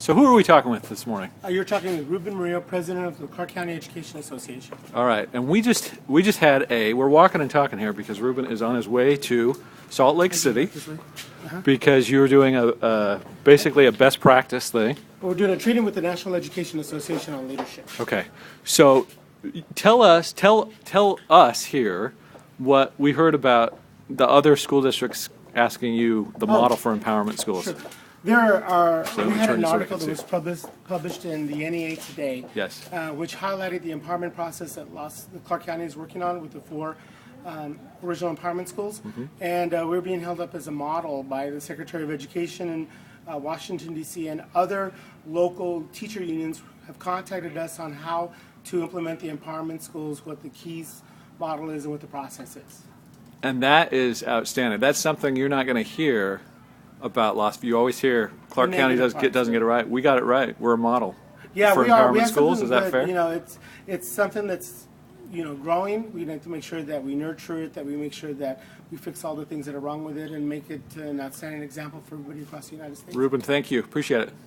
So who are we talking with this morning? You're talking with Ruben Murillo, president of the Clark County Education Association. All right, and we just had we're walking and talking here because Ruben is on his way to Salt Lake City because you're doing basically a best practice thing. We're doing a training with the National Education Association on leadership. Okay, so tell us here what we heard about the other school districts asking you the model for empowerment schools. Sure. We had turn an so I article can that was published in the NEA today, Yes. Which highlighted the empowerment process that Clark County is working on with the 4 original empowerment schools. And we're being held up as a model by the Secretary of Education in Washington, D.C., and other local teacher unions have contacted us on how to implement the empowerment schools, what the KEYS model is, and what the process is. And that is outstanding. That's something you're not going to hear about Las Vegas. You always hear Clark County doesn't get it right. We got it right. We're a model. Yeah, for we are. We empowerment have schools. Is that that, fair? You know, it's something that's growing. We need to make sure that we nurture it, that we make sure that we fix all the things that are wrong with it, and make it an outstanding example for everybody across the United States. Ruben, thank you. Appreciate it.